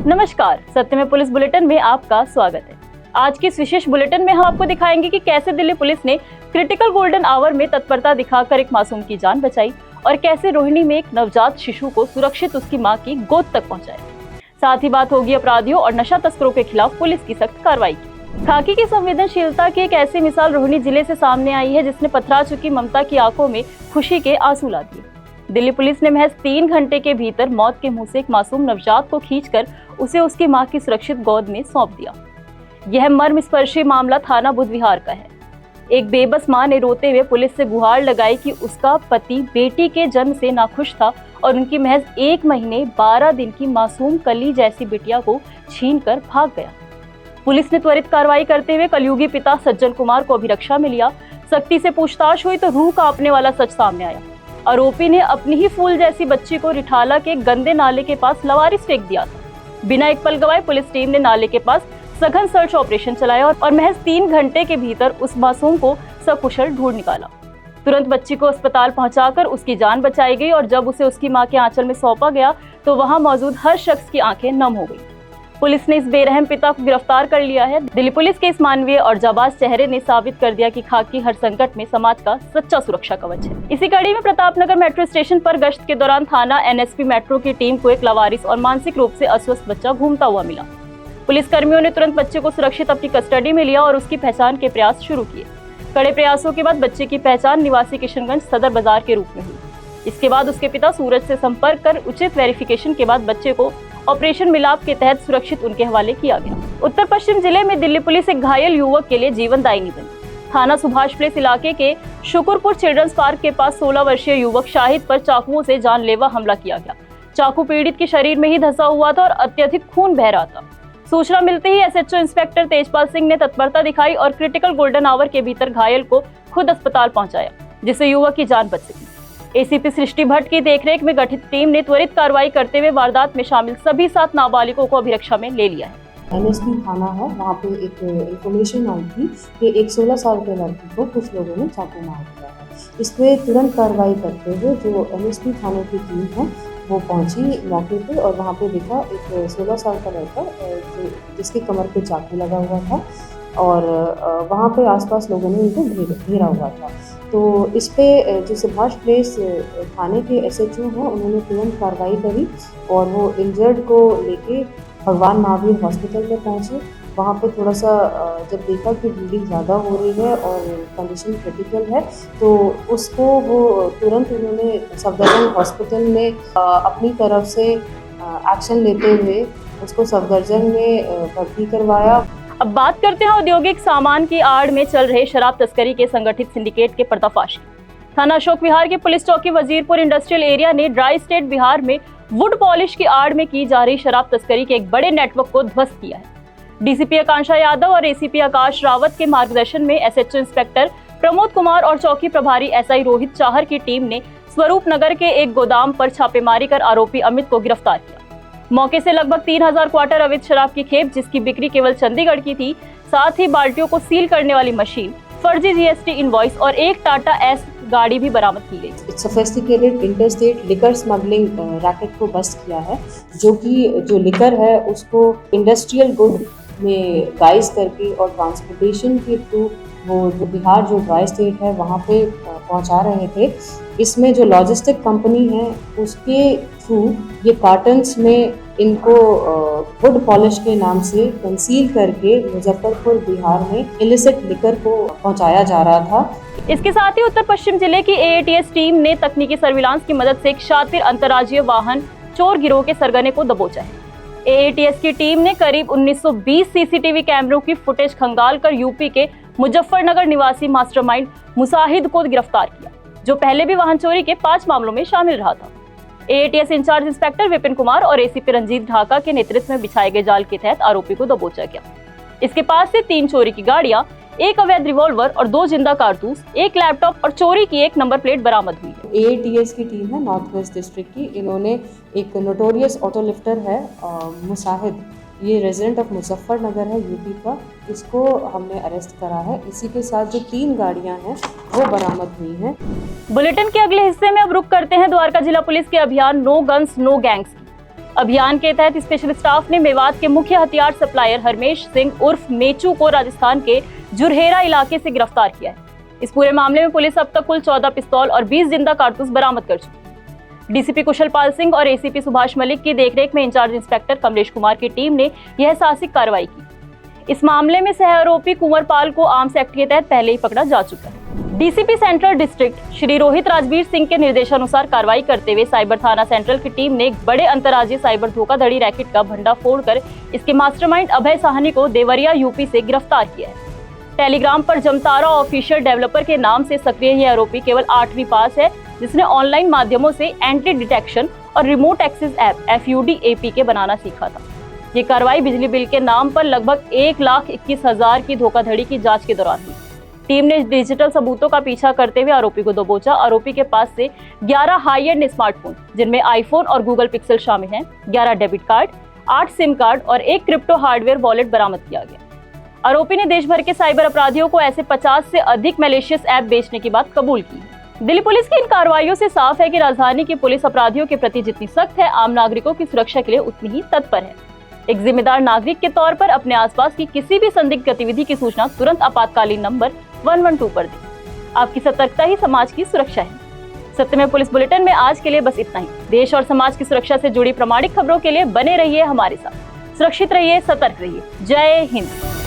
नमस्कार, सत्य में पुलिस बुलेटिन में आपका स्वागत है। आज की इस विशेष बुलेटिन में हम आपको दिखाएंगे कि कैसे दिल्ली पुलिस ने क्रिटिकल गोल्डन आवर में तत्परता दिखाकर एक मासूम की जान बचाई और कैसे रोहिणी में एक नवजात शिशु को सुरक्षित उसकी मां की गोद तक पहुंचाया। साथ ही बात होगी अपराधियों और नशा तस्करों के खिलाफ पुलिस की सख्त कार्रवाई की। खाकी की संवेदनशीलता की एक ऐसी मिसाल रोहिणी जिले से सामने आई है जिसने पथरा चुकी ममता की आंखों में खुशी के आंसू ला दिए। दिल्ली पुलिस ने महज 3 घंटे के भीतर मौत के मुंह से एक मासूम नवजात को खींचकर उसे उसकी मां की सुरक्षित गोद में सौंप दिया। यह मर्मस्पर्शी मामला थाना बुध विहार का है। एक बेबस मां ने रोते हुए पुलिस से गुहार लगाई कि उसका पति बेटी के जन्म से नाखुश था और उनकी महज 1 महीने 12 दिन की मासूम कली जैसी बिटिया को छीनकर भाग गया। पुलिस ने त्वरित कार्रवाई करते हुए कलयुगी पिता सज्जन कुमार को अभिरक्षा में लिया। सख्ती से पूछताछ हुई तो रूह कांपने वाला सच सामने आया। आरोपी ने अपनी ही फूल जैसी बच्ची को रिठाला के गंदे नाले के पास लवारिस फेंक दिया था। बिना एक पल गवाए पुलिस टीम ने नाले के पास सघन सर्च ऑपरेशन चलाया और महज 3 घंटे के भीतर उस मासूम को सकुशल ढूंढ निकाला। तुरंत बच्ची को अस्पताल पहुंचाकर उसकी जान बचाई गई और जब उसे उसकी मां के आंचल में सौंपा गया तो वहां मौजूद हर शख्स की आंखें नम हो गई। पुलिस ने इस बेरहम पिता को गिरफ्तार कर लिया है। दिल्ली पुलिस के इस मानवीय और जाबाज चेहरे ने साबित कर दिया कि खाकी हर संकट में समाज का सच्चा सुरक्षा कवच है। इसी कड़ी में प्रतापनगर मेट्रो स्टेशन पर गश्त के दौरान थाना एनएसपी मेट्रो की टीम को एक लावारिस और मानसिक रूप से अस्वस्थ बच्चा घूमता हुआ मिला। पुलिस कर्मियों ने तुरंत बच्चे को सुरक्षित अपनी कस्टडी में लिया और उसकी पहचान के प्रयास शुरू किए। कड़े प्रयासों के बाद बच्चे की पहचान निवासी किशनगंज सदर बाजार के रूप में हुई। इसके बाद उसके पिता सूरज से संपर्क कर उचित वेरिफिकेशन के बाद बच्चे को ऑपरेशन मिलाप के तहत सुरक्षित उनके हवाले किया गया। उत्तर पश्चिम जिले में दिल्ली पुलिस एक घायल युवक के लिए जीवनदायिनी बनी। थाना सुभाष प्लेस इलाके के शुकुरपुर चिल्ड्रंस पार्क के पास 16 वर्षीय युवक शाहिद पर चाकुओं से जानलेवा हमला किया गया। चाकू पीड़ित के शरीर में ही धंसा हुआ था और अत्यधिक खून बह रहा था। सूचना मिलते ही एसएचओ इंस्पेक्टर तेजपाल सिंह ने तत्परता दिखाई और क्रिटिकल गोल्डन आवर के भीतर घायल को खुद अस्पताल पहुंचाया, जिससे युवक की जान बच सकी। एसीपी सृष्टि भट्ट की देखरेख में गठित टीम ने त्वरित कार्रवाई करते हुए वारदात में शामिल सभी 7 नाबालिगों को अभिरक्षा में ले लिया है। एनएसपी थाना है, वहाँ पे एक इंफॉर्मेशन आई थी कि एक 16 साल के लड़की को कुछ लोगों ने चाकू मार दिया है। इस पे तुरंत कार्रवाई करते हुए जो एनएसपी थाने की टीम है वो पहुंची मौके पे और वहाँ पे देखा एक 16 साल का लड़का जिसकी कमर पे चाकू लगा हुआ था और वहाँ पे आसपास लोगों ने उनको घेरा हुआ था। तो इस पे जो सुभाष प्लेस थाने के एसएचओ हैं उन्होंने तुरंत कार्रवाई करी और वो इंजर्ड को लेके भगवान महावीर हॉस्पिटल में पहुँचे। वहाँ पे थोड़ा सा जब देखा कि ब्लीडिंग ज़्यादा हो रही है और कंडीशन क्रिटिकल है तो उसको वो तुरंत उन्होंने सफदरजंग हॉस्पिटल में अपनी तरफ से एक्शन लेते हुए उसको सफदरजंग में भर्ती करवाया। अब बात करते हैं औद्योगिक सामान की आड़ में चल रहे शराब तस्करी के संगठित सिंडिकेट के पर्दाफाश की। थाना अशोक विहार के पुलिस चौकी वजीरपुर इंडस्ट्रियल एरिया ने ड्राई स्टेट बिहार में वुड पॉलिश की आड़ में की जा रही शराब तस्करी के एक बड़े नेटवर्क को ध्वस्त किया है। डीसीपी आकांक्षा यादव और एसीपी आकाश रावत के मार्गदर्शन में एसएचओ इंस्पेक्टर प्रमोद कुमार और चौकी प्रभारी एसआई रोहित चाहर की टीम ने स्वरूप नगर के एक गोदाम पर छापेमारी कर आरोपी अमित को गिरफ्तार किया। मौके से लगभग 3000 क्वार्टर अवैध शराब की खेप जिसकी बिक्री केवल चंडीगढ़ की थी, साथ ही बाल्टियों को सील करने वाली मशीन, फर्जी जीएसटी इनवॉइस और एक टाटा एस गाड़ी भी बरामद की गई। Sophisticated interstate liquor smuggling racket को बस्ट किया है, जो लिकर है उसको इंडस्ट्रियल गुड में गाइस करके और ट्रांसपोर्टेशन के थ्रू वो जो बिहार जो ड्राई स्टेट है वहाँ पे पहुँचा रहे थे। इसमें जो लॉजिस्टिक कंपनी है उसके थ्रू ये कार्टन्स में इनको वुड पॉलिश के नाम से कंसील करके मुजफ्फरपुर बिहार में इलिसिट लिकर को पहुँचाया जा रहा था। इसके साथ ही उत्तर पश्चिम जिले की एएटीएस टीम ने तकनीकी सर्विलांस की मदद से एक शातिर अंतर्राज्यीय वाहन चोर गिरोह के सरगने को दबोचा है। एएटीएस की टीम ने करीब 1920 सीसीटीवी कैमरों की फुटेज खंगाल कर यूपी के मुजफ्फरनगर निवासी मास्टरमाइंड मुसाहिद को गिरफ्तार किया, जो पहले भी वाहन चोरी के 5 मामलों में शामिल रहा था। एएटीएस इंचार्ज इंस्पेक्टर विपिन कुमार और एसीपी रंजीत ढाका के नेतृत्व में बिछाए गए जाल के तहत आरोपी को दबोचा गया। इसके पास से 3 चोरी की गाड़ियां, 1 अवैध रिवॉल्वर और 2 जिंदा कारतूस, 1 लैपटॉप और चोरी की 1 नंबर प्लेट बरामद हुई है। एएटीएस की टीम है नॉर्थ वेस्ट डिस्ट्रिक्ट की, इन्होंने एक नोटोरियस ऑटो लिफ्टर है मुसाहिद, ये रेजिडेंट ऑफ मुजफ्फरनगर है यूपी का, इसको हमने अरेस्ट करा है। इसी के साथ जो 3 गाड़ियां हैं वो बरामद हुई हैं। बुलेटिन के अगले हिस्से में अब रुक करते हैं द्वारका जिला पुलिस के अभियान नो गन्स नो गैंग्स की। अभियान के तहत स्पेशल स्टाफ ने मेवात के मुख्य हथियार सप्लायर हरमेश सिंह उर्फ मेचू को राजस्थान के जुरहेरा इलाके से गिरफ्तार किया है। इस पूरे मामले में पुलिस अब तक कुल 14 पिस्तौल और 20 जिंदा कारतूस बरामद कर चुकी है। डीसीपी कुशलपाल सिंह और एसीपी सुभाष मलिक की देखरेख में इंचार्ज इंस्पेक्टर कमलेश कुमार की टीम ने यह साहसिक कार्रवाई की। इस मामले में सह आरोपी कुंवरपाल को आर्म्स एक्ट के तहत पहले ही पकड़ा जा चुका है। DCP central district Shri Rohit Rajveer Singh के निर्देशानुसार कार्रवाई करते हुए साइबर थाना सेंट्रल की टीम ने एक बड़े अंतर्राज्यीय साइबर धोखाधड़ी रैकेट का भंडाफोड़ कर इसके मास्टरमाइंड अभय साहनी को देवरिया यूपी से गिरफ्तार किया है। टेलीग्राम पर जमतारा ऑफिशियल डेवलपर के नाम से सक्रिय यह आरोपी केवल 8वीं पास है, जिसने ऑनलाइन माध्यमों से एंटी डिटेक्शन और remote access app FUD APK बनाना सीखा था। ये कार्रवाई बिजली बिल के नाम पर लगभग 1,21,000 की धोखाधड़ी की जांच के दौरान हुई। टीम ने डिजिटल सबूतों का पीछा करते हुए आरोपी को दबोचा। आरोपी के पास से 11 हाई एंड स्मार्टफोन जिनमें आईफोन और गूगल पिक्सल शामिल हैं, 11 डेबिट कार्ड, 8 सिम कार्ड और एक क्रिप्टो हार्डवेयर वॉलेट बरामद किया गया। आरोपी ने देश भर के साइबर अपराधियों को ऐसे 50 से अधिक मैलिशियस ऐप बेचने की बात कबूल की है। दिल्ली पुलिस की इन कार्रवाइयों से साफ है कि राजधानी की पुलिस अपराधियों के प्रति जितनी सख्त है, आम नागरिकों की सुरक्षा के लिए उतनी ही तत्पर है। एक जिम्मेदार नागरिक के तौर पर अपने आसपास की किसी भी संदिग्ध गतिविधि की सूचना तुरंत आपातकालीन नंबर 112 पर दें। आपकी सतर्कता ही समाज की सुरक्षा है। सत्यमेव पुलिस बुलेटिन में आज के लिए बस इतना ही। देश और समाज की सुरक्षा से जुड़ी प्रामाणिक खबरों के लिए बने रहिए हमारे साथ। सुरक्षित रहिए, सतर्क रहिए। जय हिंद।